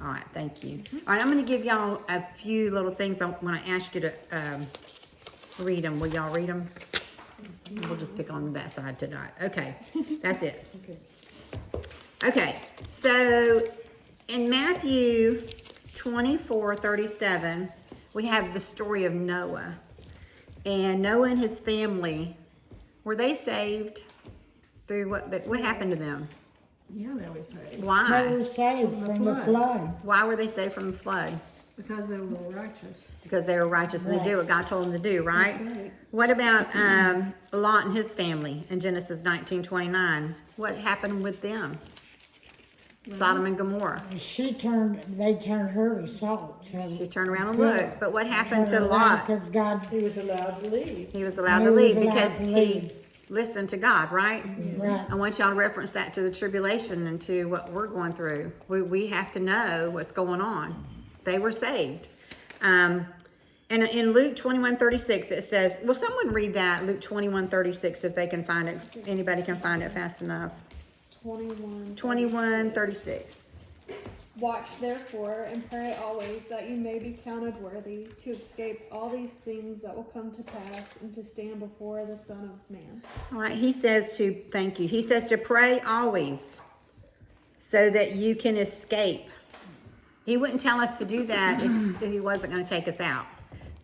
All right, thank you. All right, I'm going to give y'all a few little things I want to ask you to read them. Will y'all read them? We'll just pick on that side tonight. Okay, that's it. Okay, so in Matthew 24:37, we have the story of Noah. And Noah and his family, were they saved through what happened to them? Yeah, they were saved. Why? They were saved from the flood. Why were they saved from the flood? Because they were righteous. Because they were righteous and they did what God told them to do, right? That's right. What about Lot and his family in Genesis 19:29? What happened with them? Sodom and Gomorrah. They turned her to salt. So She turned around and looked. But what happened to Lot? Because God, He was allowed to leave. He was allowed He to was leave allowed because to he leave. listened to God, right? right, I want y'all to reference that to the tribulation and to what we're going through. We have to know what's going on. They were saved. And in Luke 21:36, it says, will someone read that? Luke 21:36, if they can find it. Anybody can find it fast enough. 21:36. Watch therefore and pray always that you may be counted worthy to escape all these things that will come to pass and to stand before the Son of Man. All right, he says to, thank you. He says to pray always so that you can escape. He wouldn't tell us to do that if he wasn't going to take us out.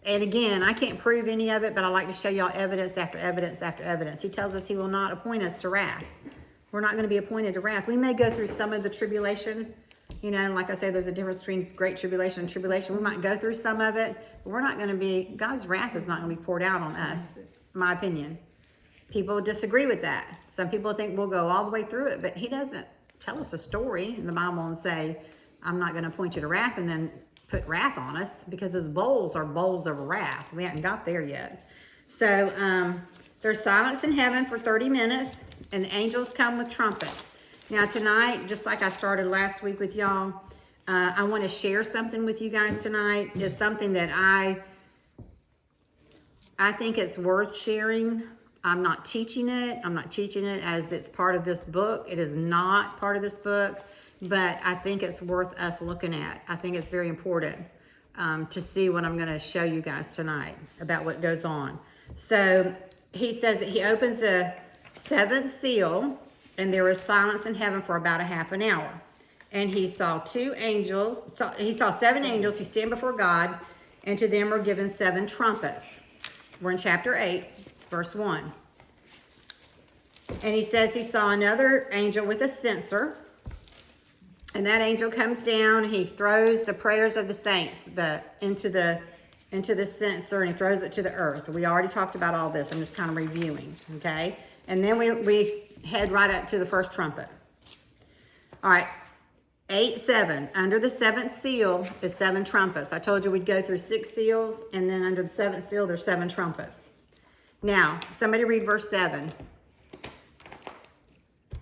And again, I can't prove any of it, but I like to show y'all evidence after evidence after evidence. He tells us he will not appoint us to wrath. We're not going to be appointed to wrath. We may go through some of the tribulation. You know, like I say, there's a difference between great tribulation and tribulation. We might go through some of it, but we're not going to be, God's wrath is not going to be poured out on us, in my opinion. People disagree with that. Some people think we'll go all the way through it, but he doesn't tell us a story in the Bible and say, I'm not going to point you to wrath and then put wrath on us, because his bowls are bowls of wrath. We haven't got there yet. So there's silence in heaven for 30 minutes and the angels come with trumpets. Now tonight, just like I started last week with y'all, I want to share something with you guys tonight. It's something that I think it's worth sharing. I'm not teaching it. I'm not teaching it as it's part of this book. It is not part of this book, but I think it's worth us looking at. I think it's very important to see what I'm going to show you guys tonight about what goes on. So he says that he opens the seventh seal, and there was silence in heaven for about a half an hour. And he saw two angels. He saw seven angels who stand before God, and to them were given seven trumpets. We're in chapter 8, verse 1. And he says he saw another angel with a censer. And that angel comes down, and he throws the prayers of the saints into the censer, and he throws it to the earth. We already talked about all this. I'm just kind of reviewing, okay? And then we head right up to the first trumpet. All right, 8-7. Under the seventh seal is seven trumpets. I told you we'd go through 6 seals, and then under the seventh seal, there's 7 trumpets. Now, somebody read verse 7.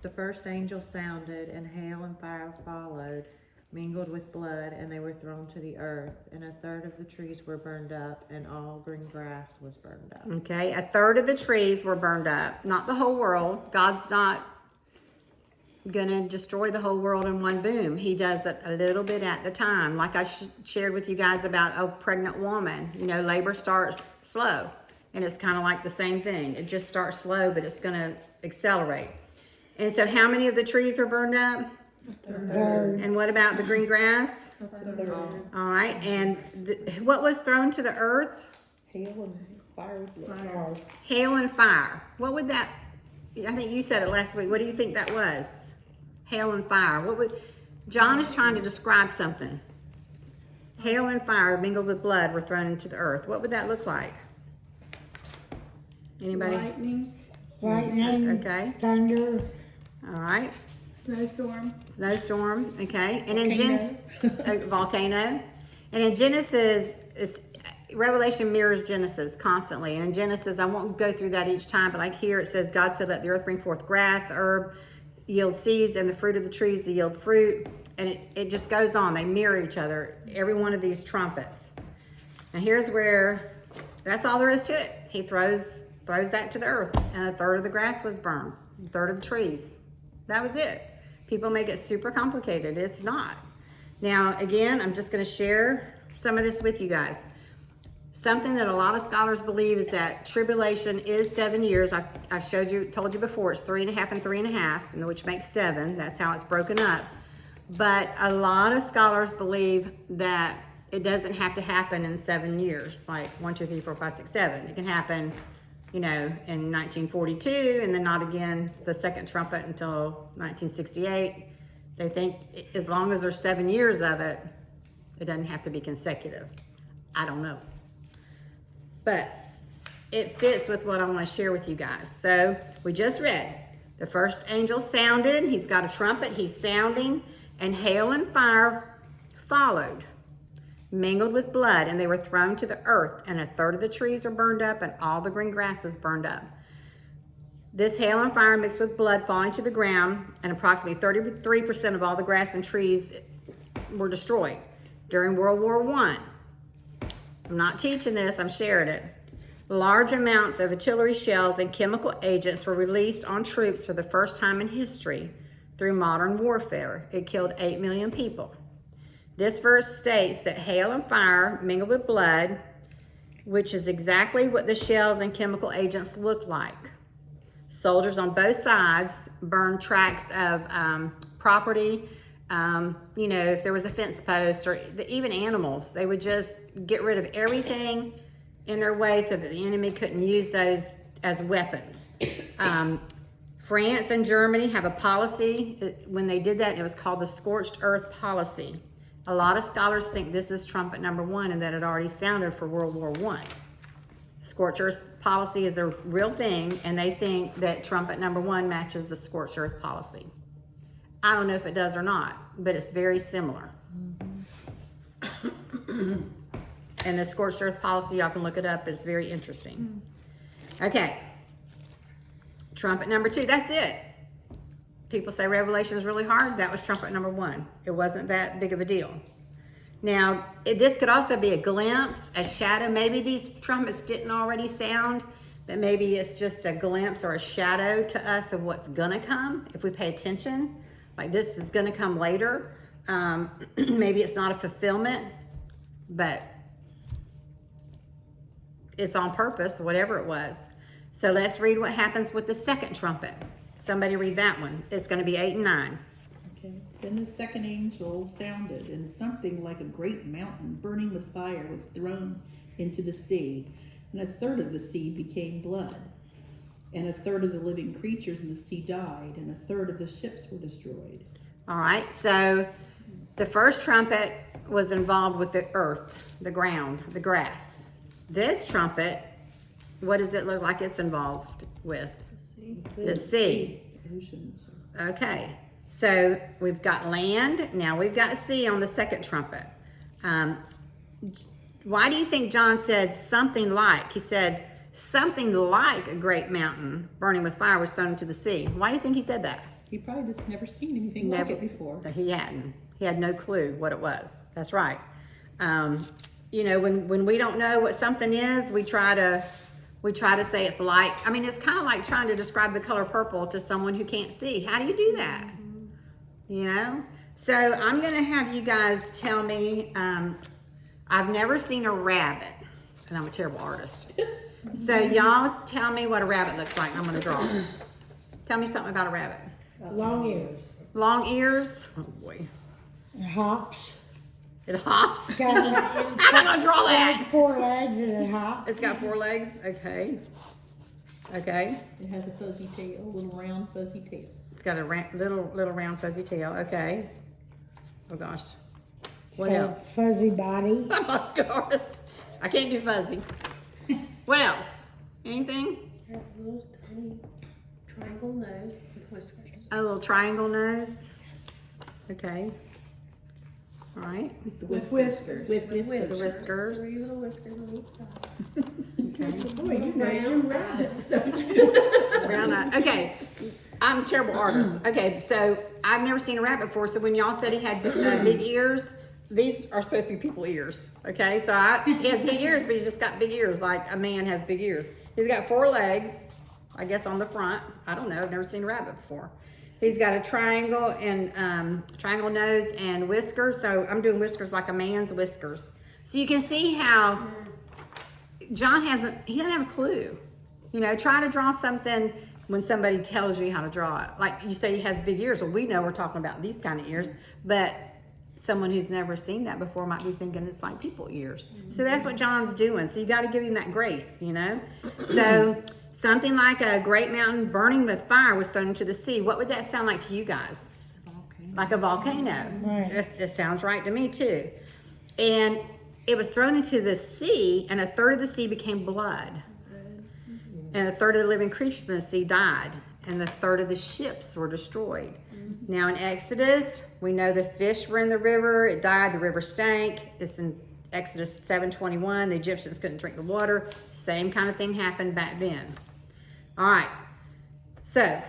The first angel sounded, and hail and fire followed, mingled with blood, and they were thrown to the earth. And a third of the trees were burned up, and all green grass was burned up. Okay, a third of the trees were burned up. Not the whole world. God's not gonna destroy the whole world in one boom. He does it a little bit at the time. Like I shared with you guys about a pregnant woman. You know, labor starts slow, and it's kind of like the same thing. It just starts slow, but it's gonna accelerate. And so how many of the trees are burned up? third. And what about the green grass? All right, and what was thrown to the earth? Hail and fire. Hail and fire. What would that, I think you said it last week. What do you think that was? Hail and fire. John is trying to describe something. Hail and fire mingled with blood were thrown into the earth. What would that look like? Anybody? Lightning, Okay. thunder, All right. Snowstorm. Snowstorm. Okay. And in volcano. And in Genesis, Revelation mirrors Genesis constantly. And in Genesis, I won't go through that each time, but like here it says, God said, let the earth bring forth grass, the herb yield seeds, and the fruit of the trees yield fruit. And it just goes on. They mirror each other, every one of these trumpets. And here's where, that's all there is to it. He throws that to the earth, and a third of the grass was burned, a third of the trees. That was it. People make it super complicated. It's not. Now, again, I'm just going to share some of this with you guys. Something that a lot of scholars believe is that tribulation is 7 years. I've told you before, it's 3.5 and 3.5, which makes 7. That's how it's broken up. But a lot of scholars believe that it doesn't have to happen in 7 years, like 1, 2, 3, 4, 5, 6, 7. It can happen, in 1942, and then not again the second trumpet until 1968. They think as long as there's 7 years of it, it doesn't have to be consecutive. I don't know. But it fits with what I want to share with you guys. So we just read, the first angel sounded, he's got a trumpet, he's sounding, and hail and fire followed, mingled with blood, and they were thrown to the earth, and a third of the trees were burned up, and all the green grasses burned up. This hail and fire mixed with blood falling to the ground, and approximately 33% of all the grass and trees were destroyed. During World War I, I'm not teaching this, I'm sharing it. Large amounts of artillery shells and chemical agents were released on troops for the first time in history through modern warfare. It killed 8 million people. This verse states that hail and fire mingled with blood, which is exactly what the shells and chemical agents looked like. Soldiers on both sides burned tracts of property. If there was a fence post or even animals, they would just get rid of everything in their way so that the enemy couldn't use those as weapons. France and Germany have a policy when they did that, it was called the scorched earth policy. A lot of scholars think this is trumpet number 1 and that it already sounded for World War I. Scorched earth policy is a real thing, and they think that trumpet number 1 matches the scorched earth policy. I don't know if it does or not, but it's very similar. And the scorched earth policy, y'all can look it up, it's very interesting. Okay, trumpet number 2, that's it. People say Revelation is really hard. That was trumpet number 1. It wasn't that big of a deal. Now, this could also be a glimpse, a shadow. Maybe these trumpets didn't already sound, but maybe it's just a glimpse or a shadow to us of what's gonna come if we pay attention. Like this is gonna come later. Maybe it's not a fulfillment, but it's on purpose, whatever it was. So let's read what happens with the second trumpet. Somebody read that one. It's going to be 8 and 9. Okay. Then the second angel sounded, and something like a great mountain burning with fire was thrown into the sea, and a third of the sea became blood, and a third of the living creatures in the sea died, and a third of the ships were destroyed. All right, so the first trumpet was involved with the earth, the ground, the grass. This trumpet, what does it look like it's involved with? The sea. Oceans. Okay, so we've got land, now we've got sea on the second trumpet. Why do you think John said something like? He said something like a great mountain burning with fire was thrown into the sea. Why do you think he said that? He probably just never seen anything like it before. He hadn't. He had no clue what it was. That's right. When we don't know what something is, we try to say it's light. I mean, it's kind of like trying to describe the color purple to someone who can't see. How do you do that? So I'm going to have you guys tell me, I've never seen a rabbit, and I'm a terrible artist. So y'all tell me what a rabbit looks like. I'm going to draw. Tell me something about a rabbit. Long ears. Long ears. Oh boy. It hops. It hops. Got I'm not going to draw got that. 4 legs and it hops. It's got 4 legs. Okay. Okay. It has a fuzzy tail, a little round fuzzy tail. It's got a little round fuzzy tail. Okay. Oh gosh. It's What got a else? fuzzy body. Oh my gosh. I can't do fuzzy. What else? Anything? Has a little tiny triangle nose with whiskers. A little triangle nose. Okay. All right. With whiskers. With The whiskers. whiskers. 3 little whiskers on each side. Okay. Boy, you know your rabbits, don't you? Round eye. Okay. I'm a terrible artist. Okay, so I've never seen a rabbit before. So when y'all said he had big ears, these are supposed to be people ears. Okay, so he has big ears, but he's just got big ears like a man has big ears. He's got 4 legs, I guess, on the front. I don't know. I've never seen a rabbit before. He's got a triangle and triangle nose and whiskers. So I'm doing whiskers like a man's whiskers. So you can see how John he doesn't have a clue. You know, try to draw something when somebody tells you how to draw it. Like you say he has big ears. Well, we know we're talking about these kind of ears, but someone who's never seen that before might be thinking it's like people ears. So that's what John's doing. So you got to give him that grace, you know? So something like a great mountain burning with fire was thrown into the sea. What would that sound like to you guys? Like a volcano. Right. It sounds right to me too. And it was thrown into the sea, and a third of the sea became blood. And a third of the living creatures in the sea died, and the third of the ships were destroyed. Now in Exodus, we know the fish were in the river, it died, the river stank. It's in Exodus 7:21, the Egyptians couldn't drink the water. Same kind of thing happened back then. All right, so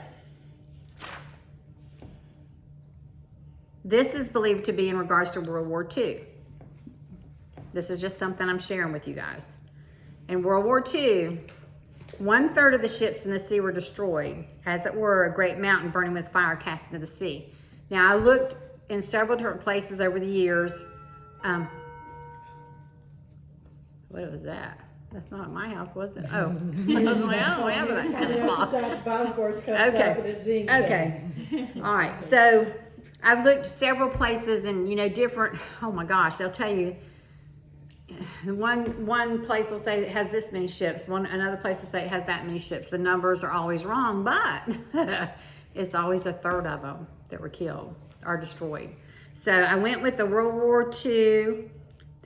this is believed to be in regards to World War II. This is just something I'm sharing with you guys. In World War II, 1/3 of the ships in the sea were destroyed, as it were a great mountain burning with fire cast into the sea. Now I looked in several different places over the years. What was that? That's not at my house, was it? Oh, I was like, I don't have that kind of clock. Okay. All right. So I've looked several places and, you know, different, oh my gosh, they'll tell you, one place will say it has this many ships, another place will say it has that many ships. The numbers are always wrong, but it's always a third of them that were killed or destroyed. So I went with the World War II,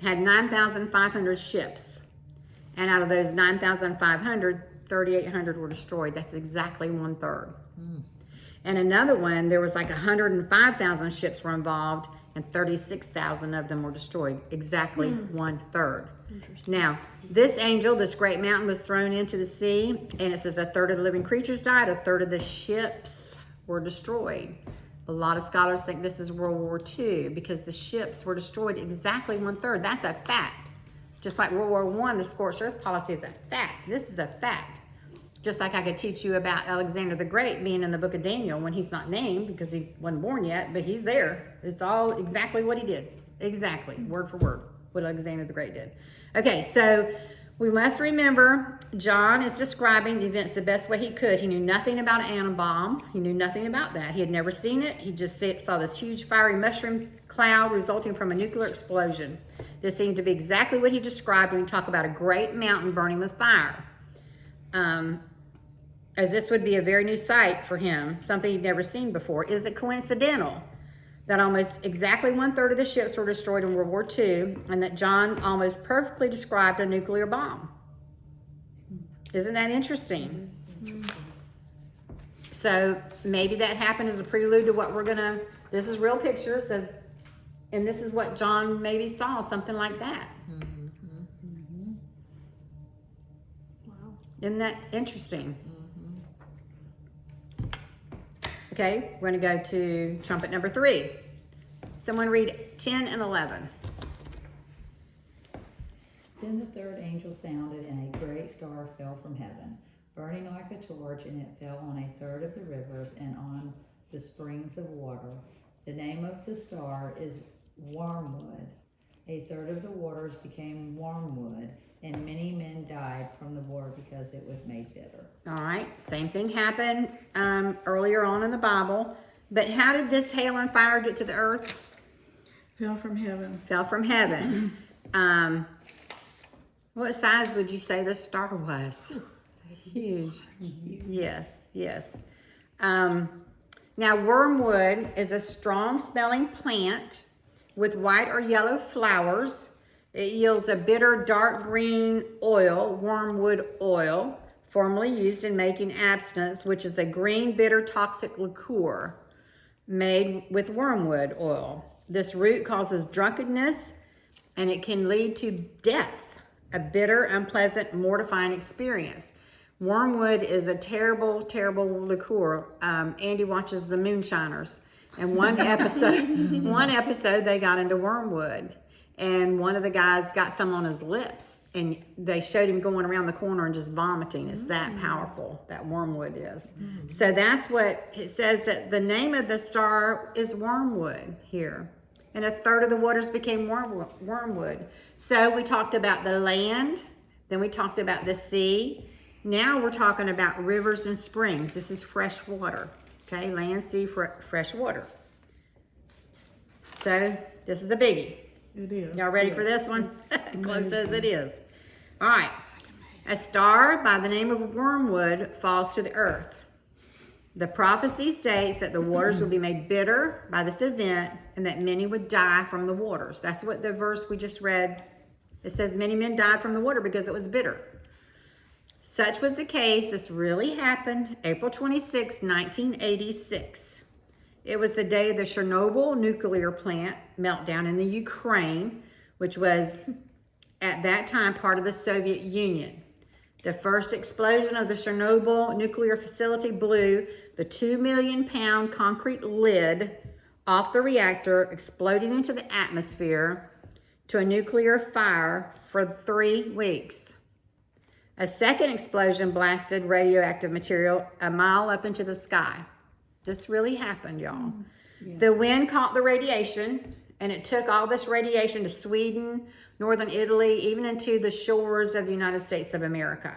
had 9,500 ships. And out of those 9,500, 3,800 were destroyed. That's exactly 1/3. And another one, there was like 105,000 ships were involved, and 36,000 of them were destroyed. Exactly 1/3. Now, this angel, this great mountain, was thrown into the sea, and it says a third of the living creatures died, a third of the ships were destroyed. A lot of scholars think this is World War II because the ships were destroyed exactly 1/3. That's a fact. Just like World War I, the scorched earth policy is a fact. This is a fact. Just like I could teach you about Alexander the Great being in the book of Daniel when he's not named because he wasn't born yet, but he's there. It's all exactly what he did. Exactly, word for word, what Alexander the Great did. Okay, so we must remember John is describing the events the best way he could. He knew nothing about an atom bomb. He knew nothing about that. He had never seen it. He just saw this huge fiery mushroom cloud resulting from a nuclear explosion. This seemed to be exactly what he described when we talk about a great mountain burning with fire. As this would be a very new sight for him, something he'd never seen before. Is it coincidental that almost exactly 1/3 of the ships were destroyed in World War II and that John almost perfectly described a nuclear bomb? Isn't that interesting? So maybe that happened as a prelude to what this is real pictures of, and this is what John maybe saw, something like that. Wow. Isn't that interesting? Okay, we're going to go to trumpet number 3. Someone read 10 and 11. Then the third angel sounded, and a great star fell from heaven, burning like a torch, and it fell on a third of the rivers and on the springs of water. The name of the star is Wormwood. A third of the waters became wormwood, and many men died from the water because it was made bitter. All right, same thing happened earlier on in the Bible. But how did this hail and fire get to the earth? Fell from heaven. Fell from heaven. What size would you say this star was? Huge. Yes, yes. Now, wormwood is a strong smelling plant with white or yellow flowers. It yields a bitter dark green oil, wormwood oil, formerly used in making absinthe, which is a green bitter toxic liqueur made with wormwood oil. This root causes drunkenness and it can lead to death, a bitter, unpleasant, mortifying experience. Wormwood is a terrible, terrible liqueur. Andy watches The Moonshiners, and one episode they got into wormwood, and one of the guys got some on his lips, and they showed him going around the corner and just vomiting. It's that powerful, that wormwood is. So that's what it says, that the name of the star is wormwood here. And a third of the waters became wormwood. So we talked about the land, then we talked about the sea. Now we're talking about rivers and springs. This is fresh water, okay? Land, sea, fresh water. So this is a biggie. It is. Y'all ready for this one? Close as it is. All right. A star by the name of wormwood falls to the earth. The prophecy states that the waters will be made bitter by this event and that many would die from the waters. That's what the verse we just read, it says many men died from the water because it was bitter. Such was the case. This really happened April 26, 1986. It was the day of the Chernobyl nuclear plant meltdown in the Ukraine, which was at that time part of the Soviet Union. The first explosion of the Chernobyl nuclear facility blew the 2 million pound concrete lid off the reactor, exploding into the atmosphere to a nuclear fire for 3 weeks. A second explosion blasted radioactive material a mile up into the sky. This really happened, y'all. The wind caught the radiation, and it took all this radiation to Sweden, northern Italy, even into the shores of the United States of America.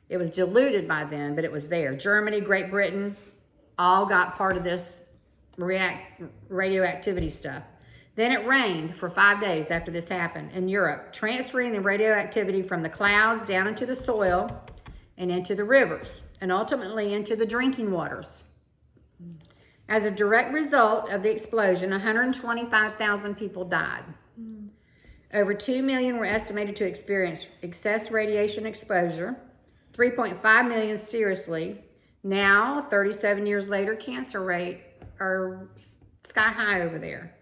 It was diluted by then, but it was there. Germany, Great Britain, all got part of this radioactivity stuff. Then it rained for 5 days after this happened in Europe, transferring the radioactivity from the clouds down into the soil and into the rivers, and ultimately into the drinking waters. As a direct result of the explosion, 125,000 people died. Over 2 million were estimated to experience excess radiation exposure, 3.5 million seriously. Now, 37 years later, cancer rate are sky high over there.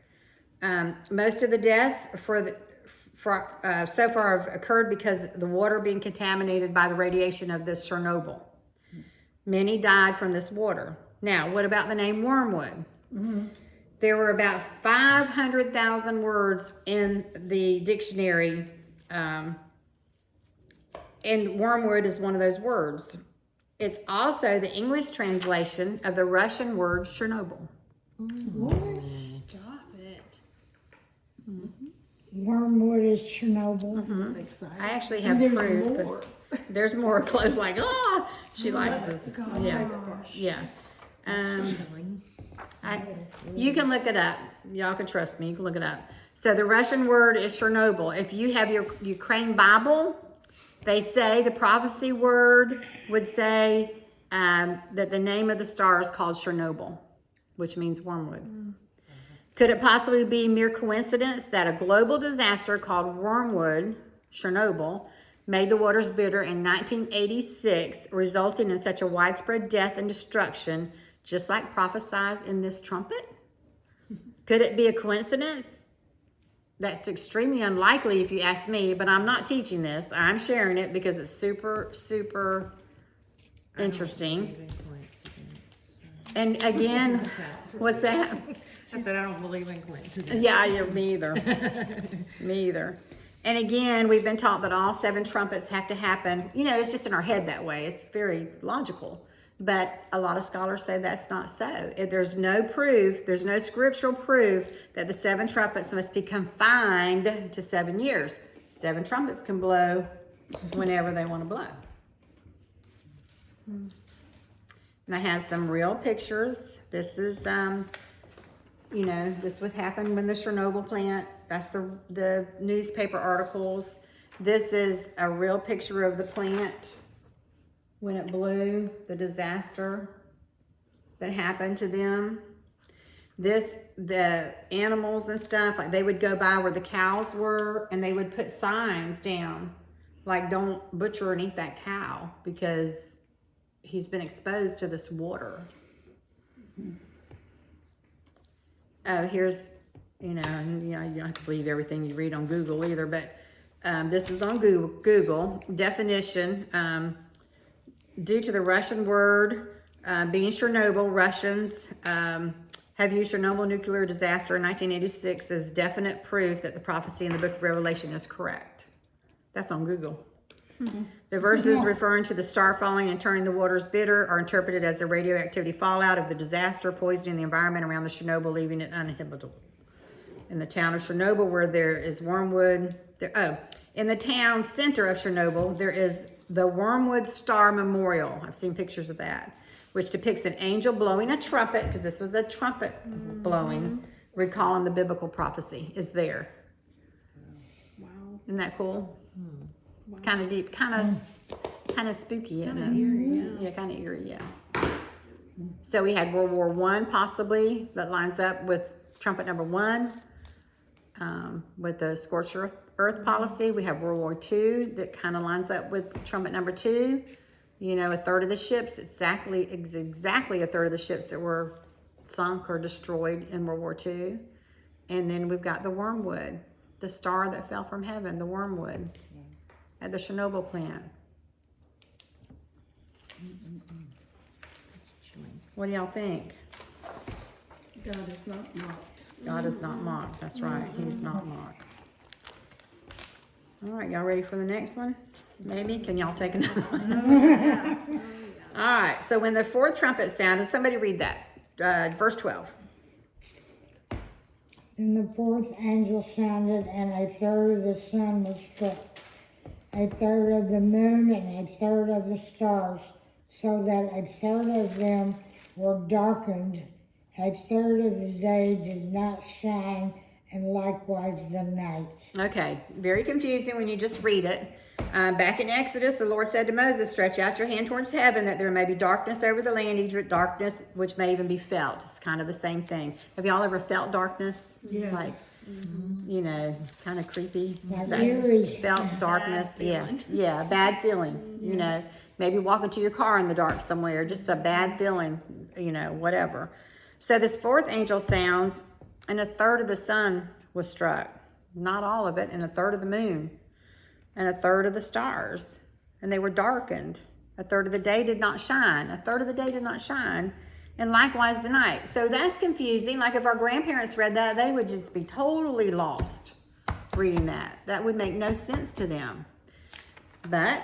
Most of the deaths so far have occurred because of the water being contaminated by the radiation of this Chernobyl. Many died from this water. Now, what about the name wormwood? There were about 500,000 words in the dictionary, and wormwood is one of those words. It's also the English translation of the Russian word Chernobyl. Stop it. Wormwood is Chernobyl. I actually have And proof. there's but more. There's more close like, she likes this. Yeah, yeah. You can look it up. Y'all can trust me. You can look it up. So the Russian word is Chernobyl. If you have your Ukraine Bible, they say the prophecy word would say that the name of the star is called Chernobyl, which means wormwood. Could it possibly be mere coincidence that a global disaster called wormwood, Chernobyl, made the waters bitter in 1986, resulting in such a widespread death and destruction, just like prophesied in this trumpet? Could it be a coincidence? That's extremely unlikely if you ask me, but I'm not teaching this. I'm sharing it because it's super, super interesting. And again, what's that? I said I don't believe in coincidence. Yeah, me either. Me either. And again, we've been taught that all 7 trumpets have to happen. You know, it's just in our head that way. It's very logical. But a lot of scholars say that's not so. There's no proof, there's no scriptural proof that the 7 trumpets must be confined to 7 years. 7 trumpets can blow whenever they want to blow. And I have some real pictures. This is, you know, this would happen when the Chernobyl plant, that's the newspaper articles. This is a real picture of the plant when it blew, the disaster that happened to them. The animals and stuff, like they would go by where the cows were and they would put signs down, like don't butcher and eat that cow because he's been exposed to this water. Oh, here's, you know, you don't have to believe everything you read on Google either, but this is on Google. Definition, due to the Russian word being Chernobyl, Russians have used Chernobyl nuclear disaster in 1986 as definite proof that the prophecy in the book of Revelation is correct. That's on Google. The verses referring to the star falling and turning the waters bitter are interpreted as the radioactivity fallout of the disaster, poisoning the environment around the Chernobyl, leaving it uninhabitable. In the town of Chernobyl, where there is wormwood, in the town center of Chernobyl, there is the Wormwood Star Memorial. I've seen pictures of that, which depicts an angel blowing a trumpet, because this was a trumpet blowing, recalling the biblical prophecy is there. Wow. Isn't that cool? Wow. Kind of deep, kind of spooky, isn't it? Eerie, yeah. Yeah, kind of eerie, yeah. So we had World War I possibly, that lines up with trumpet number 1, with the scorched earth policy. We have World War II that kind of lines up with trumpet number 2. You know, a third of the ships, exactly a third of the ships that were sunk or destroyed in World War II. And then we've got the wormwood, the star that fell from heaven, the wormwood at the Chernobyl plant. What do y'all think? God is not mocked. God is not mocked. That's right. He's not mocked. All right, y'all ready for the next one? Maybe? Can y'all take another one? All right, so when the 4th trumpet sounded, somebody read that. Verse 12. Then the 4th angel sounded, and a third of the sun was struck, a third of the moon, and a third of the stars, so that a third of them were darkened, a third of the day did not shine, and likewise the night. Okay, very confusing when you just read it. Back in Exodus, the Lord said to Moses, stretch out your hand towards heaven that there may be darkness over the land, Egypt, darkness which may even be felt. It's kind of the same thing. Have y'all ever felt darkness? Yes. Like, you know, kind of creepy. Like That eerie. felt darkness. Yeah, bad feeling. You know, maybe walking to your car in the dark somewhere, just a bad feeling, you know, whatever. So this 4th angel sounds, and a third of the sun was struck. Not all of it, and a third of the moon, and a third of the stars, and they were darkened. A third of the day did not shine. A third of the day did not shine, and likewise the night. So that's confusing. Like if our grandparents read that, they would just be totally lost reading that. That would make no sense to them. But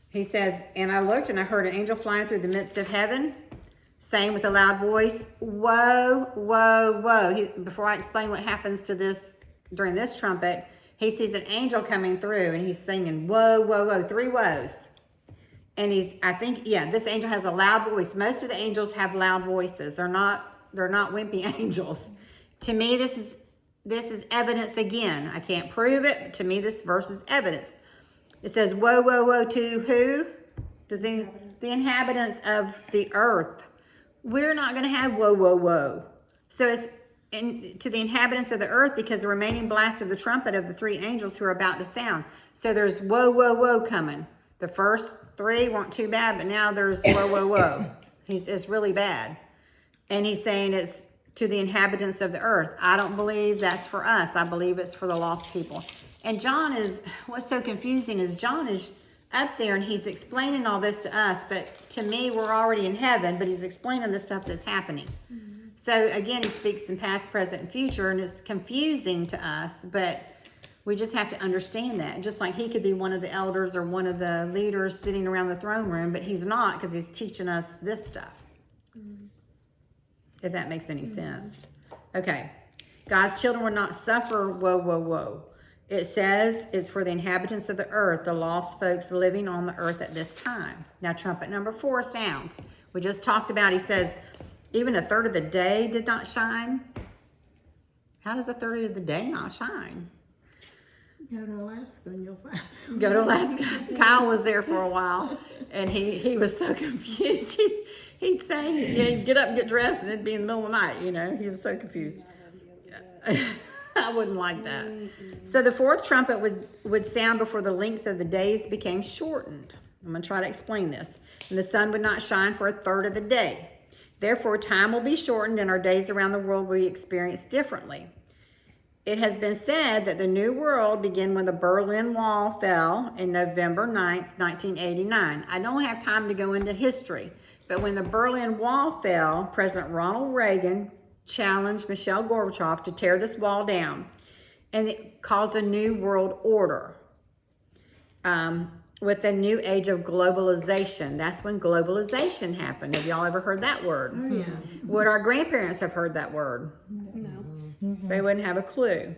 he says, and I looked and I heard an angel flying through the midst of heaven, saying with a loud voice, woe, woe, woe. Before I explain what happens to this during this trumpet, he sees an angel coming through and he's singing, woe, woe, woe, 3 woes. And this angel has a loud voice. Most of the angels have loud voices. They're not wimpy angels. To me, this is evidence again. I can't prove it, but to me, this verse is evidence. It says, woe, woe, woe to who? The inhabitants of the earth. We're not going to have woe, woe, woe. So it's to the inhabitants of the earth, because the remaining blast of the trumpet of the 3 angels who are about to sound. So there's woe, woe, woe coming. The first 3 weren't too bad, but now there's woe, woe, woe. It's really bad. And he's saying it's to the inhabitants of the earth. I don't believe that's for us. I believe it's for the lost people. And what's so confusing is John is up there and he's explaining all this to us, but to me, we're already in heaven, but he's explaining the stuff that's happening. So again, he speaks in past, present, and future, and it's confusing to us, but we just have to understand that. Just like he could be one of the elders or one of the leaders sitting around the throne room, but he's not, because he's teaching us this stuff. If that makes any sense. Okay. God's children will not suffer woe, woe, woe. It says it's for the inhabitants of the earth, the lost folks living on the earth at this time. Now, trumpet number 4 sounds. We just talked about, he says, even a third of the day did not shine. How does a third of the day not shine? Go to Alaska and you'll find. Go to Alaska. Kyle was there for a while, and he was so confused. He'd say, he'd get up and get dressed, and it'd be in the middle of the night, you know. He was so confused. I wouldn't like that. So the 4th trumpet would sound before the length of the days became shortened. I'm going to try to explain this. And the sun would not shine for a third of the day. Therefore, time will be shortened and our days around the world will be experienced differently. It has been said that the new world began when the Berlin Wall fell in November 9th, 1989. I don't have time to go into history, but when the Berlin Wall fell, President Ronald Reagan challenged Mikhail Gorbachev to tear this wall down. and it caused a new world order. With the new age of globalization. That's when globalization happened. Have y'all ever heard that word? Oh, yeah. Would our grandparents have heard that word? No. They wouldn't have a clue.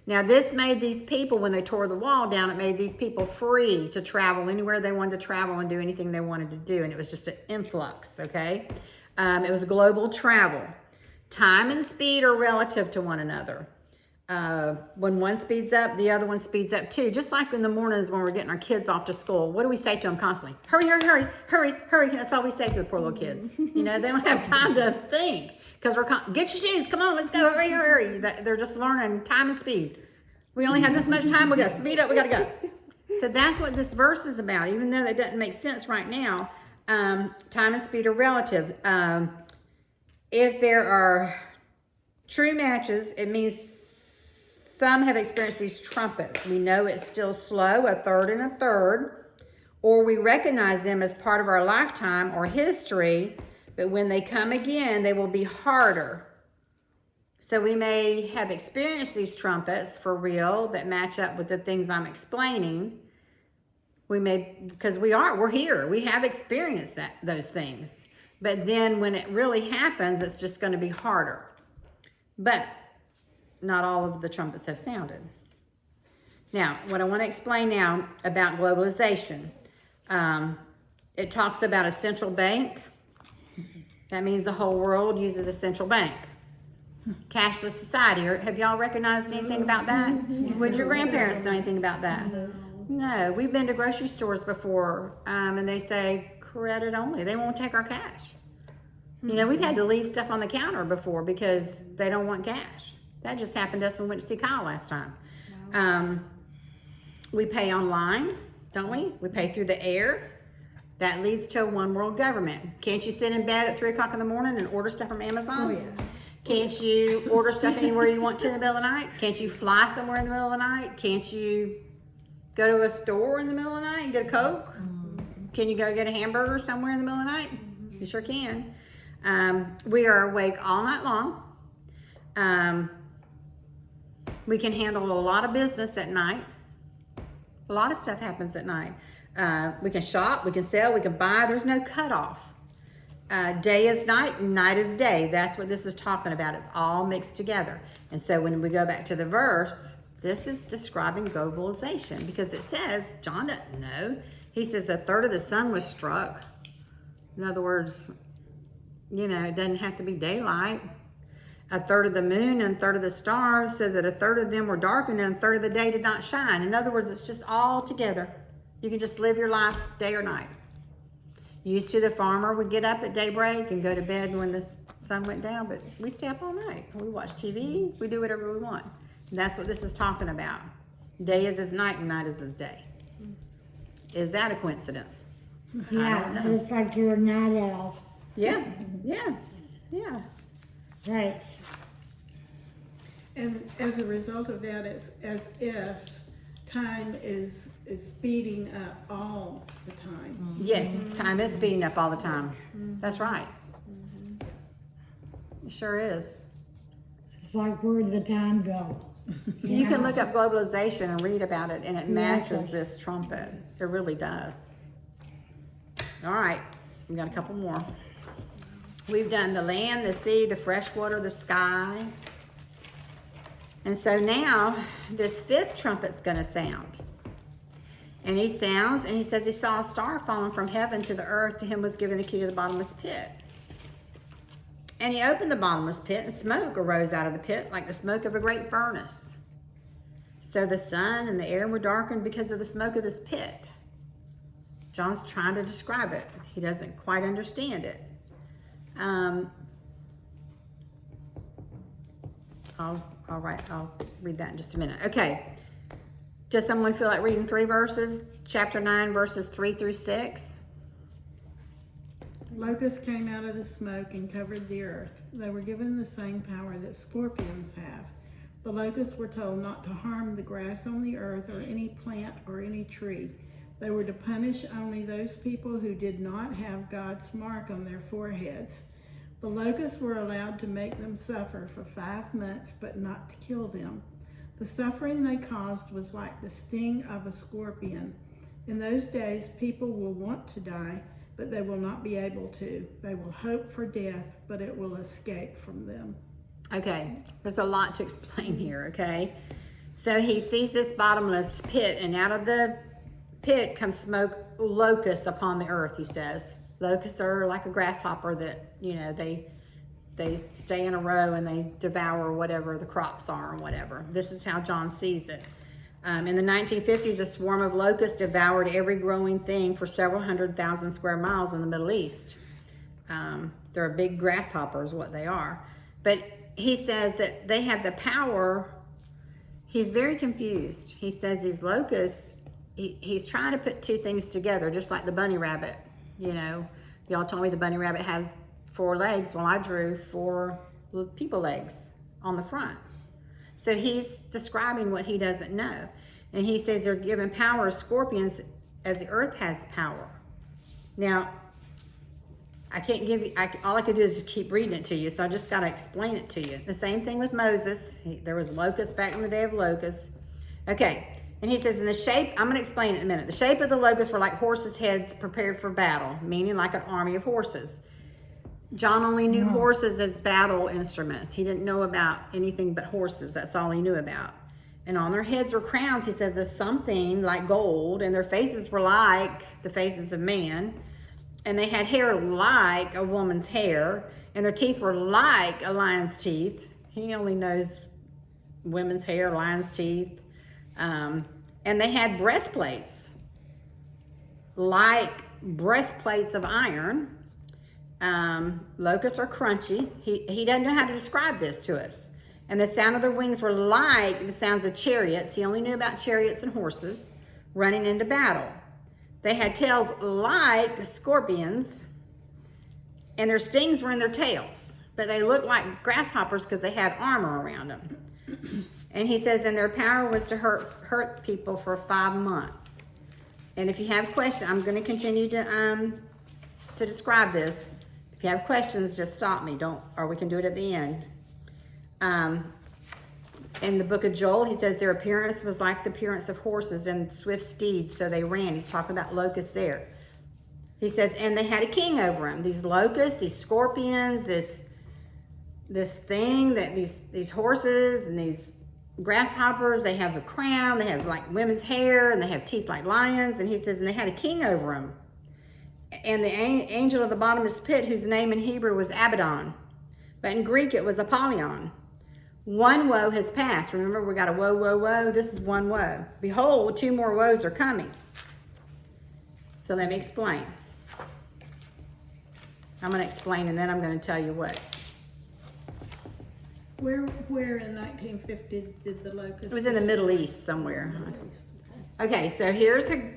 Now, this made these people, when they tore the wall down, it made these people free to travel anywhere they wanted to travel and do anything they wanted to do. And it was just an influx, okay? It was global travel. Time and speed are relative to one another. When one speeds up, the other one speeds up too. Just like in the mornings when we're getting our kids off to school, what do we say to them constantly? Hurry, hurry, hurry, hurry, hurry. That's all we say to the poor little kids. You know, they don't have time to think because get your shoes. Come on, let's go. Hurry, hurry, hurry. They're just learning time and speed. We only have this much time. We got to speed up. We got to go. So that's what this verse is about. Even though that doesn't make sense right now, time and speed are relative. If there are true matches, it means some have experienced these trumpets. We know it's still slow, a third and a third, or we recognize them as part of our lifetime or history, but when they come again, they will be harder. So we may have experienced these trumpets for real that match up with the things I'm explaining. We may, because we're here. We have experienced those things. But then when it really happens, it's just going to be harder. But not all of the trumpets have sounded. Now, what I want to explain now about globalization. It talks about a central bank. That means the whole world uses a central bank. Cashless society. Have y'all recognized anything about that? Would your grandparents know anything about that? No. We've been to grocery stores before, and they say credit only. They won't take our cash. You know, we've had to leave stuff on the counter before because they don't want cash. That just happened to us when we went to see Kyle last time. We pay online, don't we? We pay through the air. That leads to a one world government. Can't you sit in bed at 3 o'clock in the morning and order stuff from Amazon? Oh, yeah. Can't you order stuff anywhere you want to in the middle of the night? Can't you fly somewhere in the middle of the night? Can't you go to a store in the middle of the night and get a Coke? Can you go get a hamburger somewhere in the middle of the night? You sure can. We are awake all night long. We can handle a lot of business at night. A lot of stuff happens at night. We can shop, we can sell, we can buy. There's no cutoff. Day is night and night is day. That's what this is talking about. It's all mixed together. And so when we go back to the verse, this is describing globalization because it says, John doesn't know. He says a third of the sun was struck. In other words, you know, it doesn't have to be daylight. A third of the moon and a third of the stars, so that a third of them were darkened and a third of the day did not shine. In other words, it's just all together. You can just live your life day or night. Used to, the farmer would get up at daybreak and go to bed when the sun went down, but we stay up all night. We watch TV, we do whatever we want. And that's what this is talking about. Day is his night and night is his day. Is that a coincidence? I don't know. It's like you're a night owl. Yeah. Right. And as a result of that, it's as if time is speeding up all the time. Yes, time is speeding up all the time. That's right. It sure is. It's like where'd the time go? You can look up globalization and read about it, and it matches Exactly. this trumpet. It really does. All right, we got a couple more. We've done the land, the sea, the fresh water, the sky. And so now this fifth trumpet's going to sound. And he sounds, and he says he saw a star falling from heaven to the earth. To him was given the key to the bottomless pit. And he opened the bottomless pit, and smoke arose out of the pit like the smoke of a great furnace. So the sun and the air were darkened because of the smoke of this pit. John's trying to describe it. He doesn't quite understand it. I'll read that in just a minute. Okay. Does someone feel like reading 3 verses? Chapter 9, verses 3 through 6. Locusts came out of the smoke and covered the earth. They were given the same power that scorpions have. The locusts were told not to harm the grass on the earth or any plant or any tree. They were to punish only those people who did not have God's mark on their foreheads. The locusts were allowed to make them suffer for 5 months, but not to kill them. The suffering they caused was like the sting of a scorpion. In those days, people will want to die, but they will not be able to. They will hope for death, but it will escape from them. Okay, there's a lot to explain here, okay? So he sees this bottomless pit, and out of the pit comes smoke, locusts upon the earth, he says. Locusts are like a grasshopper that, you know, they stay in a row and they devour whatever the crops are or whatever. This is how John sees it. In the 1950s, a swarm of locusts devoured every growing thing for several 100,000 square miles in the Middle East. They're big grasshoppers, what they are. But he says that they have the power. He's very confused. He says these locusts, he's trying to put two things together, just like the bunny rabbit. You know, y'all told me the bunny rabbit had 4 legs. Well, I drew 4 people legs on the front. So he's describing what he doesn't know. And he says they're given power as scorpions as the earth has power. Now, I can't give you, all I could do is just keep reading it to you, so I just got to explain it to you. The same thing with Moses. There was locusts back in the day of locusts. Okay, and he says in the shape, I'm going to explain it in a minute. The shape of the locusts were like horses' heads prepared for battle, meaning like an army of horses. John only knew horses as battle instruments. He didn't know about anything but horses. That's all he knew about. And on their heads were crowns, he says, of something like gold, and their faces were like the faces of man. And they had hair like a woman's hair, and their teeth were like a lion's teeth. He only knows women's hair, lion's teeth. And they had breastplates, like breastplates of iron. Locusts are crunchy. He doesn't know how to describe this to us. And the sound of their wings were like the sounds of chariots. He only knew about chariots and horses running into battle. They had tails like scorpions, and their stings were in their tails, but they looked like grasshoppers because they had armor around them. And he says, and their power was to hurt people for 5 months. And if you have questions, I'm going to continue to describe this. If you have questions, just stop me. Or we can do it at the end. In the book of Joel, he says their appearance was like the appearance of horses and swift steeds, so they ran. He's talking about locusts there. He says, and they had a king over them. These locusts, these scorpions, this thing, that these horses and these grasshoppers, they have a crown, they have like women's hair, and they have teeth like lions. And he says, and they had a king over them. And the angel of the bottomless pit, whose name in Hebrew was Abaddon, but in Greek it was Apollyon. One woe has passed. Remember, we got a woe, woe, woe. This is one woe. Behold, 2 more woes are coming. So let me explain. I'm going to explain, and then I'm going to tell you what. Where in 1950 did the locusts? It was in the Middle East somewhere. Okay, so here's a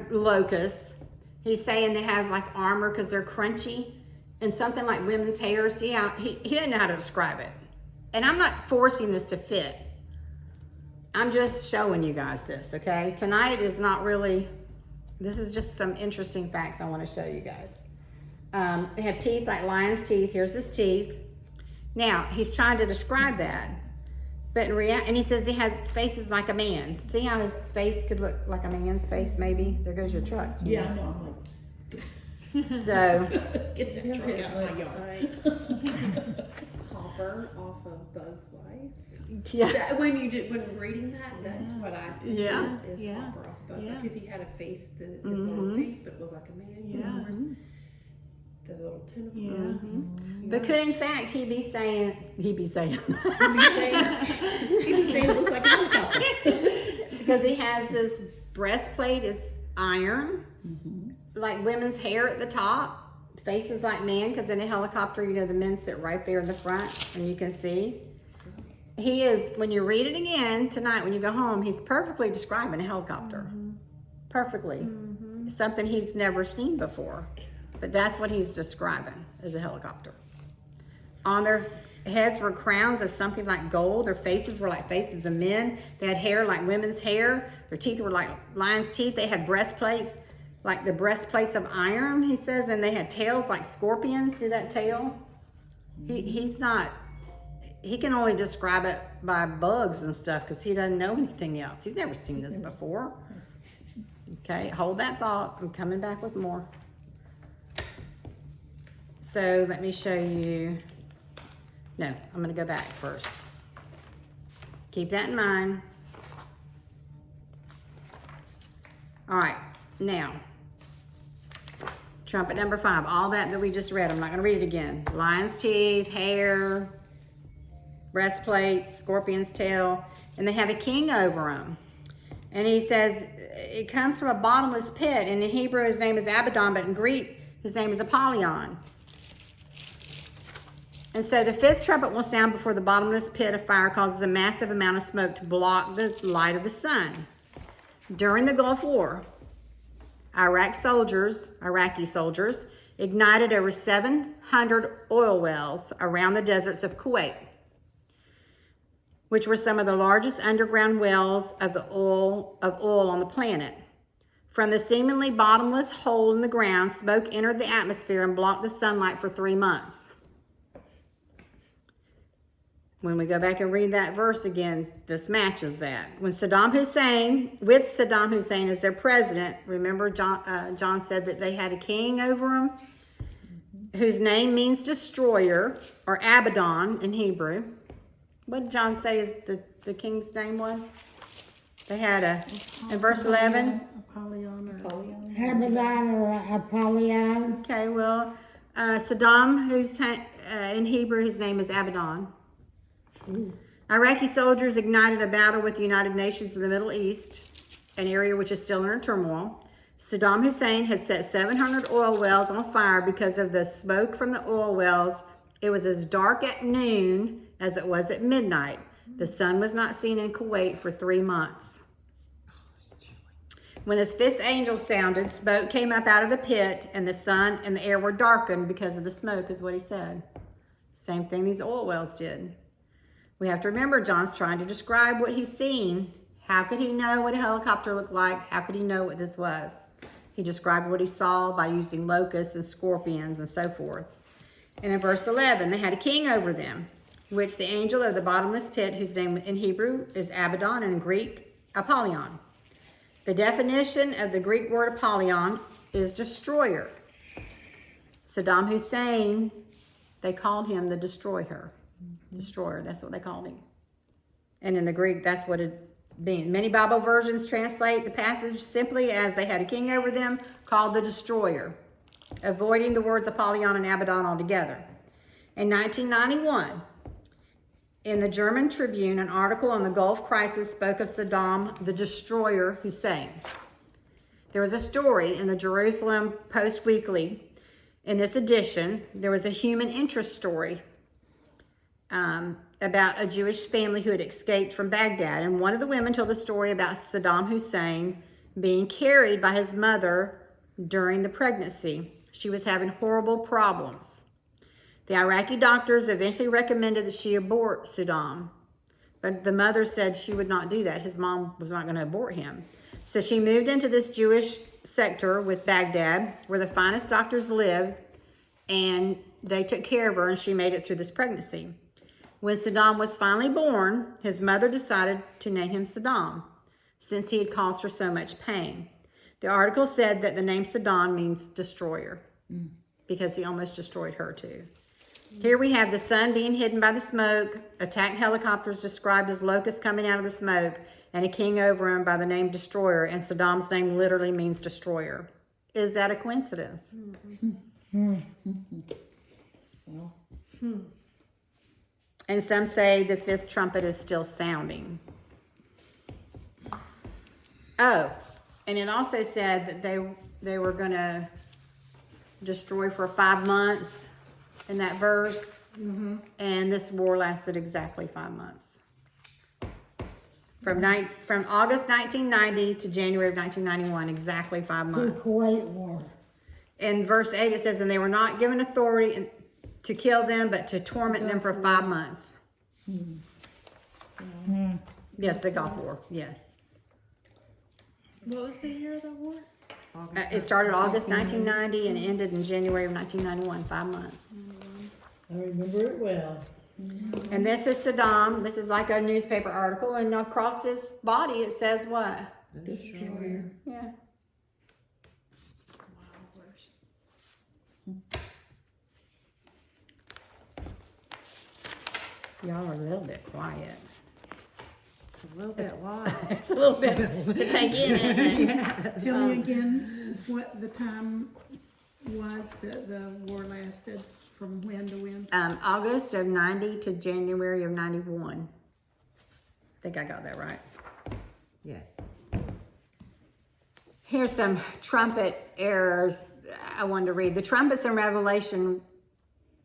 locust. He's saying they have like armor because they're crunchy and something like women's hair. See how he didn't know how to describe it. And I'm not forcing this to fit. I'm just showing you guys this, okay? Tonight is not really, this is just some interesting facts I want to show you guys. They have teeth like lion's teeth. Here's his teeth. Now, he's trying to describe that. But in reality, and he says he has faces like a man. See how his face could look like a man's face, maybe? There goes your truck. Yeah, I know, I'm like, So, get that truck out of my yard. Hopper off of Bug's Life. yeah. When reading that, that's what I pictured Yeah. is Yeah. Hopper off Bug's Yeah. Life, because he had a face that is his little face, but looked like a man. You know, Yeah. the little tentacles. Yeah. But could in fact he be saying, He'd be saying it looks like a helicopter. because he has this breastplate is iron, like women's hair at the top, faces like man, because in a helicopter, you know, the men sit right there in the front and you can see. He is, when you read it again tonight, when you go home, he's perfectly describing a helicopter. Perfectly. Something he's never seen before. But that's what he's describing as a helicopter. On their heads were crowns of something like gold. Their faces were like faces of men. They had hair like women's hair. Their teeth were like lion's teeth. They had breastplates like the breastplates of iron, he says. And they had tails like scorpions. See that tail? He's not, he can only describe it by bugs and stuff because he doesn't know anything else. He's never seen this before. Okay, hold that thought. I'm coming back with more. So let me show you. No, I'm going to go back first. Keep that in mind. All right, now, trumpet number 5, all that we just read. I'm not going to read it again. Lion's teeth, hair, breastplates, scorpion's tail, and they have a king over them. And he says it comes from a bottomless pit. And in Hebrew, his name is Abaddon, but in Greek, his name is Apollyon. And so the 5th trumpet will sound before the bottomless pit of fire causes a massive amount of smoke to block the light of the sun. During the Gulf War, Iraqi soldiers ignited over 700 oil wells around the deserts of Kuwait, which were some of the largest underground wells of oil on the planet. From the seemingly bottomless hole in the ground, smoke entered the atmosphere and blocked the sunlight for 3 months. When we go back and read that verse again, this matches that. With Saddam Hussein as their president, remember John said that they had a king over them, whose name means destroyer, or Abaddon in Hebrew. What did John say the king's name was? They had in verse 11? Apollyon or Abaddon or Apollyon. Okay, well, Saddam Hussein, in Hebrew, his name is Abaddon. Iraqi soldiers ignited a battle with the United Nations in the Middle East, an area which is still under turmoil. Saddam Hussein had set 700 oil wells on fire because of the smoke from the oil wells. It was as dark at noon as it was at midnight. The sun was not seen in Kuwait for 3 months. When this 5th angel sounded, smoke came up out of the pit, and the sun and the air were darkened because of the smoke, is what he said. Same thing these oil wells did. We have to remember, John's trying to describe what he's seen. How could he know what a helicopter looked like? How could he know what this was? He described what he saw by using locusts and scorpions and so forth. And in verse 11, they had a king over them, which the angel of the bottomless pit, whose name in Hebrew is Abaddon and in Greek, Apollyon. The definition of the Greek word Apollyon is destroyer. Saddam Hussein, they called him the destroyer. Destroyer, that's what they called him. And in the Greek, that's what it means. Many Bible versions translate the passage simply as they had a king over them called the destroyer, avoiding the words Apollyon and Abaddon altogether. In 1991, in the German Tribune, an article on the Gulf crisis spoke of Saddam the destroyer Hussein. There was a story in the Jerusalem Post Weekly. In this edition, there was a human interest story about a Jewish family who had escaped from Baghdad. And one of the women told the story about Saddam Hussein being carried by his mother during the pregnancy. She was having horrible problems. The Iraqi doctors eventually recommended that she abort Saddam, but the mother said she would not do that. His mom was not going to abort him. So she moved into this Jewish sector with Baghdad, where the finest doctors lived, and they took care of her, and she made it through this pregnancy. When Saddam was finally born, his mother decided to name him Saddam, since he had caused her so much pain. The article said that the name Saddam means destroyer, because he almost destroyed her too. Here we have the sun being hidden by the smoke, attack helicopters described as locusts coming out of the smoke, and a king over him by the name Destroyer, and Saddam's name literally means destroyer. Is that a coincidence? Well, And some say the 5th trumpet is still sounding. Oh, and it also said that they were going to destroy for 5 months in that verse. And this war lasted exactly 5 months. From August 1990 to January of 1991, exactly 5 The months. Kuwait War. In verse 8 it says, and they were not given authority to kill them, but to torment them for 5 months. Yes, the Gulf War, yes. What was the year of the war? It started August 1990 and ended in January of 1991, 5 months. I remember it well. And this is Saddam. This is like a newspaper article, and across his body it says what? Destroyer. Yeah. Y'all are a little bit quiet. It's a little bit wide. It's a little bit to take in, isn't it? Tell me again what the time was that the war lasted, from when to when? August of 90 to January of 91. I think I got that right. Yes. Here's some trumpet errors I wanted to read. The trumpets in Revelation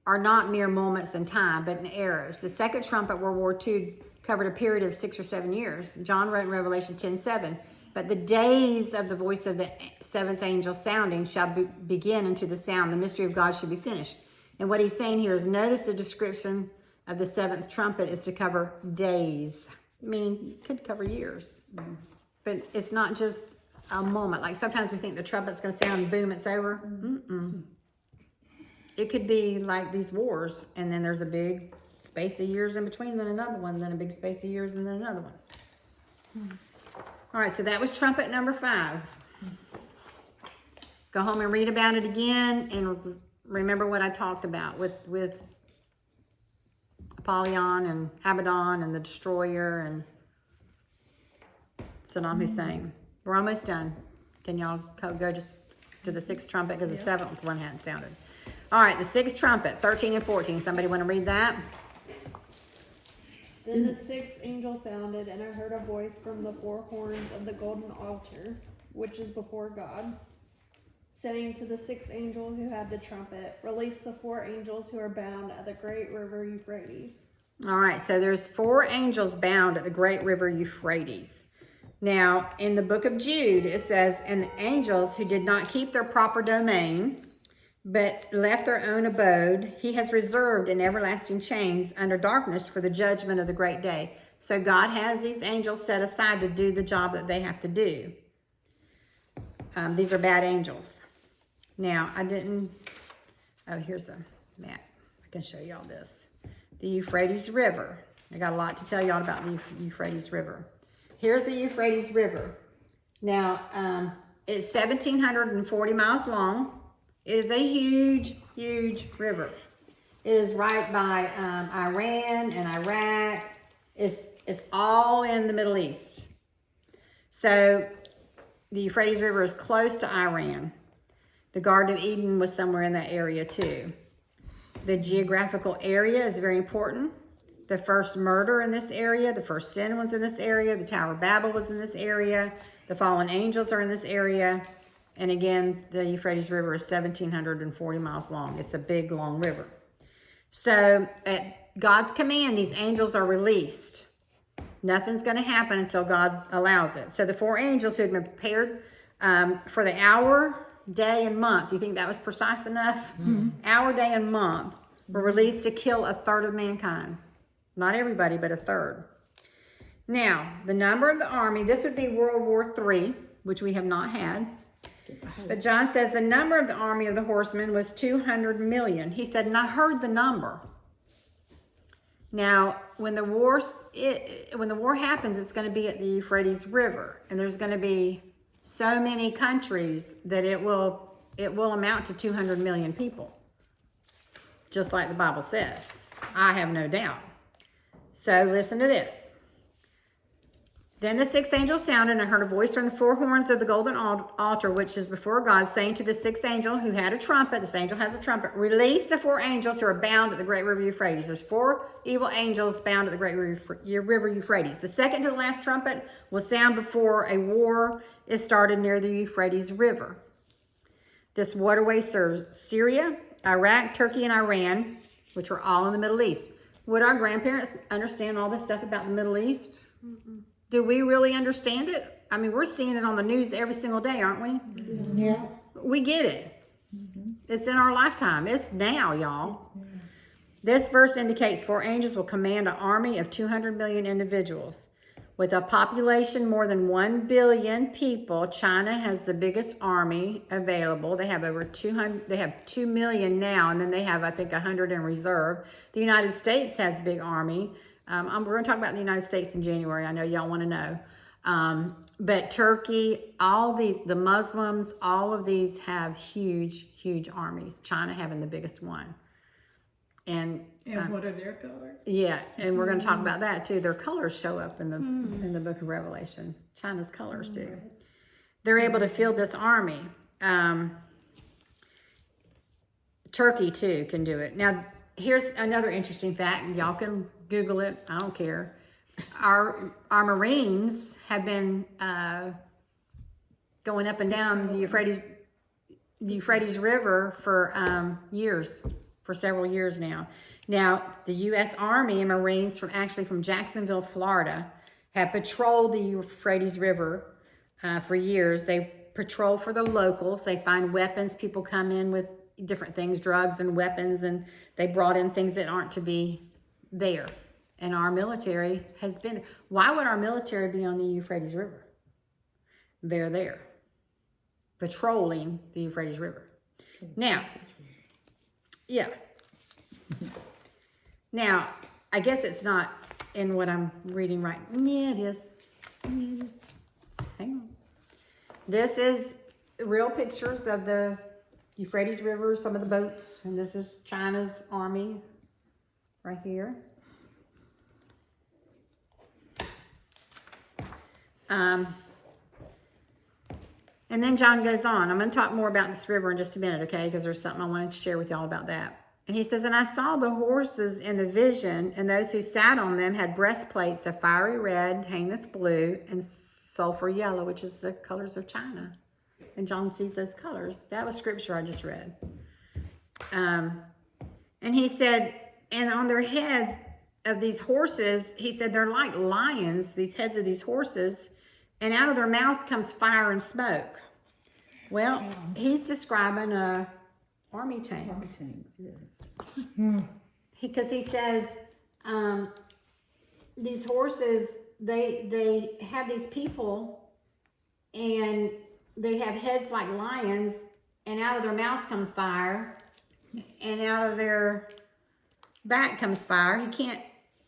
are not mere moments in time, but in eras. The second trumpet, World War II, covered a period of 6 or 7 years. John wrote in Revelation 10:7, but the days of the voice of the seventh angel sounding shall begin unto the sound. The mystery of God should be finished. And what he's saying here is, notice the description of the seventh trumpet is to cover days, meaning it could cover years. But it's not just a moment. Like sometimes we think the trumpet's going to sound and boom, it's over. It could be like these wars, and then there's a big space of years in between, then another one, then a big space of years, and then another one. All right, so that was trumpet number 5. Go home and read about it again, and remember what I talked about with Apollyon and Abaddon and the destroyer and Saddam Hussein. We're almost done. Can y'all go just to the 6th trumpet, because the 7th one hadn't sounded. All right, the 6th trumpet, 13 and 14. Somebody want to read that? Then the sixth angel sounded, and I heard a voice from the 4 horns of the golden altar, which is before God, saying to the 6th angel who had the trumpet, release the 4 angels who are bound at the great river Euphrates. All right, so there's 4 angels bound at the great river Euphrates. Now, in the book of Jude, it says, and the angels who did not keep their proper domain, but left their own abode, he has reserved in everlasting chains under darkness for the judgment of the great day. So God has these angels set aside to do the job that they have to do. These are bad angels. Now, here's a map. I can show y'all this. The Euphrates River. I got a lot to tell y'all about the Euphrates River. Here's the Euphrates River. Now, it's 1,740 miles long. It is a huge, huge river. It is right by Iran and Iraq. It's all in the Middle East. So the Euphrates River is close to Iran. The Garden of Eden was somewhere in that area too. The geographical area is very important. The first murder in this area, the first sin was in this area, the Tower of Babel was in this area, the fallen angels are in this area. And again, the Euphrates River is 1,740 miles long. It's a big, long river. So at God's command, these angels are released. Nothing's going to happen until God allows it. So the 4 angels who had been prepared for the hour, day, and month, you think that was precise enough? Hour, day, and month were released to kill 1/3 of mankind. Not everybody, but 1/3. Now, the number of the army, this would be World War III, which we have not had. But John says the number of the army of the horsemen was 200 million. He said, and I heard the number. Now, when the war happens, it's going to be at the Euphrates River, and there's going to be so many countries that it will amount to 200 million people, just like the Bible says. I have no doubt. So listen to this. Then the 6th angel sounded, and I heard a voice from the 4 horns of the golden altar, which is before God, saying to the 6th angel who had a trumpet, this angel has a trumpet, release the 4 angels who are bound at the great river Euphrates. There's 4 evil angels bound at the great river Euphrates. The second to the last trumpet will sound before a war is started near the Euphrates River. This waterway serves Syria, Iraq, Turkey, and Iran, which are all in the Middle East. Would our grandparents understand all this stuff about the Middle East? Do we really understand it? I mean, we're seeing it on the news every single day, aren't we? Yeah. We get it. It's in our lifetime. It's now, y'all. This verse indicates 4 angels will command an army of 200 million individuals. With a population more than 1 billion people, China has the biggest army available. They have over 200, they have 2 million now, and then they have, I think, 100 in reserve. The United States has a big army. We're going to talk about the United States in January. I know y'all want to know. But Turkey, all these, the Muslims, all of these have huge, huge armies. China having the biggest one. And what are their colors? yeah, and we're going to talk about that too. Their colors show up in the book of Revelation. China's colors do. They're able to field this army. Turkey too can do it. Now, here's another interesting fact. Y'all can Google it. I don't care. Our Marines have been going up and down the Euphrates River for years. For several years now. Now, the U.S. Army and Marines from Jacksonville, Florida, have patrolled the Euphrates River for years. They patrol for the locals. They find weapons. People come in with different things, drugs and weapons, and they brought in things that aren't to be there. And our military has been. Why would our military be on the Euphrates River? They're there, patrolling the Euphrates River. Now, yeah. Now, I guess it's not in what I'm reading right. Yeah, it is. Yeah, it is. Hang on. This is real pictures of the Euphrates River, some of the boats, and this is China's army right here. And then John goes on. I'm going to talk more about this river in just a minute, okay? Because there's something I wanted to share with y'all about that. And he says, and I saw the horses in the vision, and those who sat on them had breastplates of fiery red, hangeth blue, and sulfur yellow, which is the colors of China. And John sees those colors. That was scripture I just read. And he said, and on their heads of these horses, he said, they're like lions, these heads of these horses, and out of their mouth comes fire and smoke. Well, he's describing a army tank. Army tanks, yes. Because he says these horses, they have these people, and they have heads like lions, and out of their mouths comes fire, and out of their back comes fire.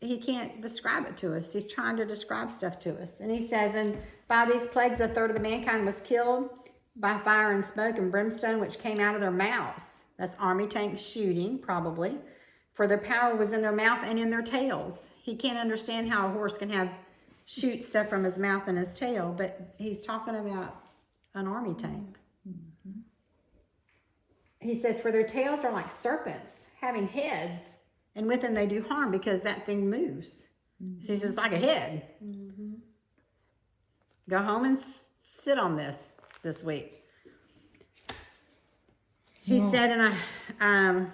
He can't describe it to us. He's trying to describe stuff to us. And he says, and by these plagues, a third of the mankind was killed by fire and smoke and brimstone, which came out of their mouths. That's army tanks shooting, probably. For their power was in their mouth and in their tails. He can't understand how a horse can shoot stuff from his mouth and his tail, but he's talking about an army tank. Mm-hmm. He says, for their tails are like serpents, having heads, and with them they do harm because that thing moves. Mm-hmm. So he says, it's like a head. Mm-hmm. Go home and sit on this week. He said, and I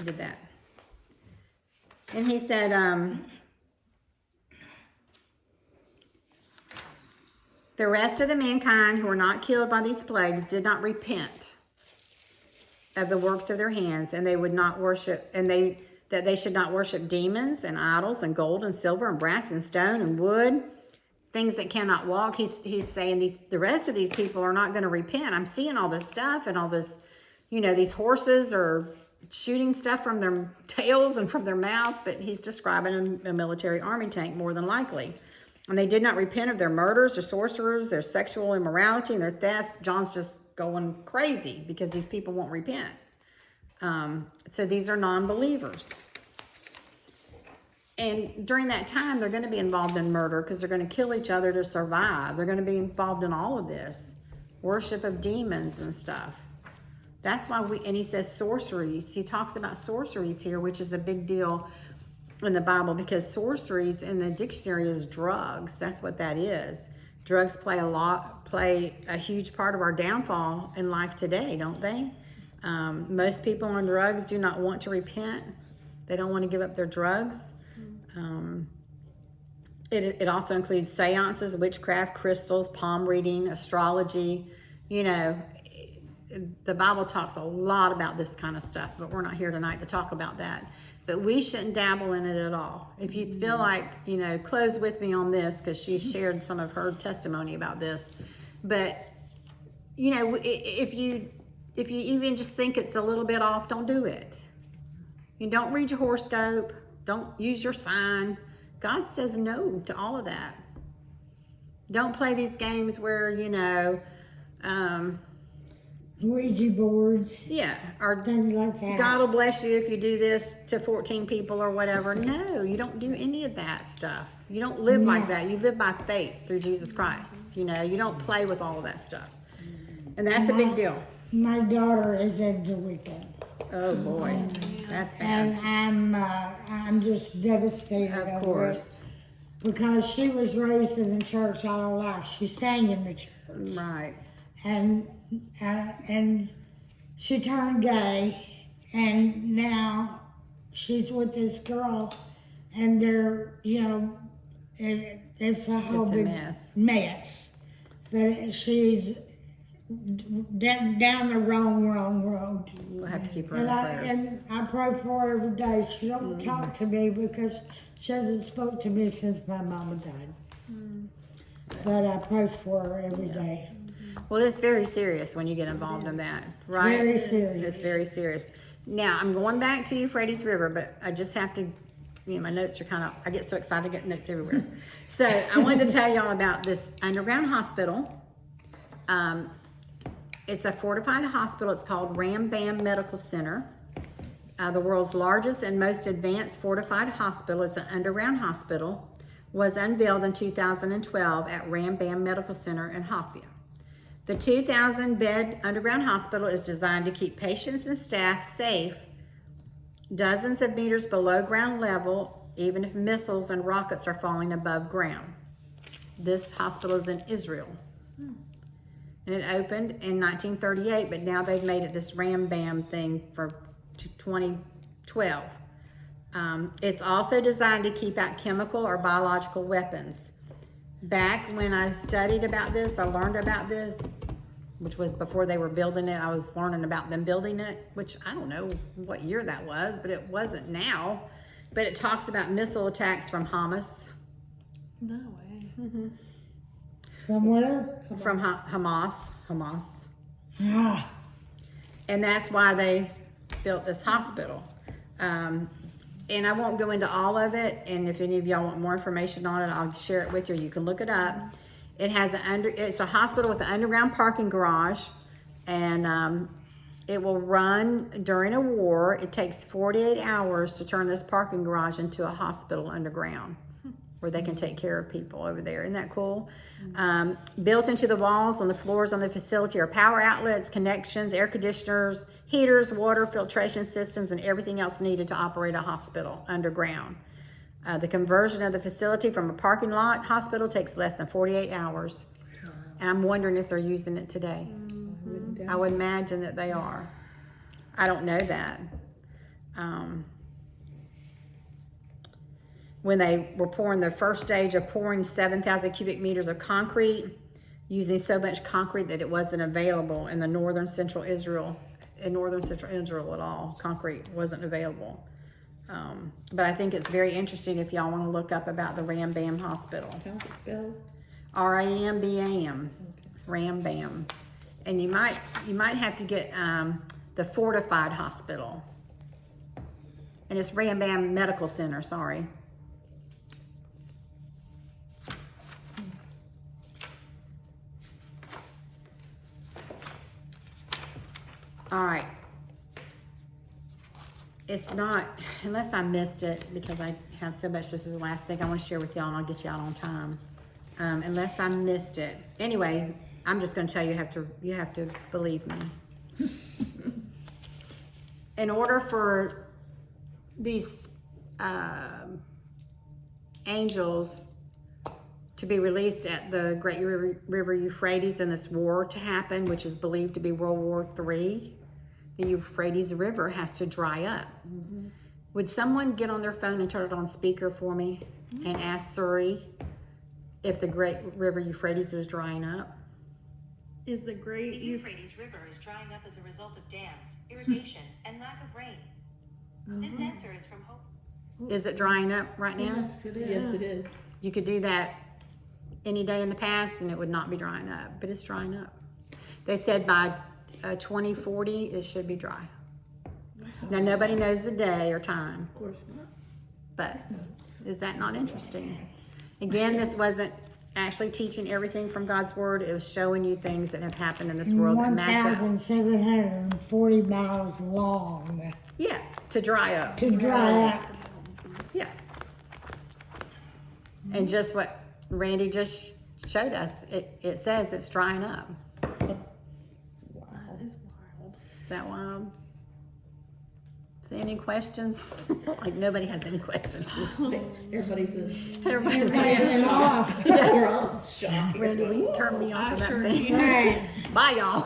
did that. And he said, the rest of the mankind who were not killed by these plagues did not repent of the works of their hands, and they would not worship, and that they should not worship demons and idols and gold and silver and brass and stone and wood, things that cannot walk. He's saying the rest of these people are not going to repent. I'm seeing all this stuff and all this, these horses are shooting stuff from their tails and from their mouth, but he's describing a military army tank more than likely. And they did not repent of their murders, their sorcerers, their sexual immorality, and their thefts. John's just going crazy because these people won't repent. So these are non-believers. And during that time, they're going to be involved in murder because they're going to kill each other to survive. They're going to be involved in all of this. Worship of demons and stuff. That's why and he says sorceries. He talks about sorceries here, which is a big deal in the Bible because sorceries in the dictionary is drugs. That's what that is. Drugs play a huge part of our downfall in life today, don't they? Most people on drugs do not want to repent. They don't want to give up their drugs. It also includes seances, witchcraft, crystals, palm reading, astrology. The Bible talks a lot about this kind of stuff, but we're not here tonight to talk about that. but we shouldn't dabble in it at all. If you feel like, close with me on this, because she shared some of her testimony about this. But, if you even just think it's a little bit off, don't do it. You don't read your horoscope. Don't use your sign. God says no to all of that. Don't play these games where, Ouija boards, or things like that. God will bless you if you do this to 14 people or whatever. No, you don't do any of that stuff. You don't live like that. You live by faith through Jesus Christ. You don't play with all of that stuff. And that's a big deal. My daughter is into Wicca, Oh boy, that's bad. and I'm just devastated Of over course. it because she was raised in the church all her life. She sang in the church, Right. and she turned gay, and now she's with this girl, and they're it's a whole It's a big mess. but she's down the wrong road. We'll have to keep her in And prayers. I pray for her every day. She don't talk to me because she hasn't spoke to me since my mama died. But I pray for her every day. Well, it's very serious when you get involved in that, right? very serious. It's very serious. Now, I'm going back to Euphrates River, but I just have to, my notes are I get so excited, I get notes everywhere. So I wanted to tell y'all about this underground hospital. It's a fortified hospital. It's called Rambam Medical Center. The world's largest and most advanced fortified hospital. It's an underground hospital. Was unveiled in 2012 at Rambam Medical Center in Hafia. The 2,000-bed underground hospital is designed to keep patients and staff safe dozens of meters below ground level, even if missiles and rockets are falling above ground. This hospital is in Israel. And it opened in 1938, but now they've made it this Rambam thing for 2012. It's also designed to keep out chemical or biological weapons. Back when I studied about this, I learned about this, which was before they were building it. I was learning about them building it, which I don't know what year that was, but it wasn't now. But it talks about missile attacks from Hamas. No way. From where? From Hamas. Ah, And that's why they built this hospital. And I won't go into all of it. And if any of y'all want more information on it, I'll share it with you. You can look it up. It has it's a hospital with an underground parking garage, and it will run during a war. It takes 48 hours to turn this parking garage into a hospital underground, where they can take care of people over there. Isn't that cool? Built into the walls on the floors on the facility are power outlets, connections, air conditioners, heaters, water filtration systems, and everything else needed to operate a hospital underground. The conversion of the facility from a parking lot hospital takes less than 48 hours. And I'm wondering if they're using it today. I would imagine that they are. I don't know that. When they were pouring the first stage of pouring 7,000 cubic meters of concrete, using so much concrete that it wasn't available in northern central Israel at all. Concrete wasn't available. But I think it's very interesting if y'all want to look up about the Rambam Hospital. How's it spelled? Rambam. Rambam. And you might have to get the fortified hospital. And it's Rambam Medical Center, sorry. All right. It's not, unless I missed it, because I have so much, this is the last thing I want to share with y'all, and I'll get you out on time. Unless I missed it. Anyway, I'm just going to tell you, you have to believe me. In order for these angels to be released at the Great River Euphrates and this war to happen, which is believed to be World War III, the Euphrates River has to dry up. Mm-hmm. Would someone get on their phone and turn it on speaker for me and ask Suri if the Great River Euphrates is drying up? Is the Great The Euphrates River is drying up as a result of dams, irrigation, and lack of rain. This answer is from Hope. Is it drying up right now? Yes, it is. Yes, it is. You could do that any day in the past and it would not be drying up, but it's drying up. They said by 2040 it should be dry. Now nobody knows the day or time, Of course not. but is that not interesting? Again, this wasn't actually teaching everything from God's word. It was showing you things that have happened in this world that match up. 1,740 miles long Yeah, to dry up. to dry up. Yeah. And just what Randy just showed us, it says it's drying up. That is wild. Is that wild? See any questions? Like nobody has any questions. Everybody's Everybody's And all. they're all shocked. Randy, will you turn me off of that sure thing? Right. Bye, y'all.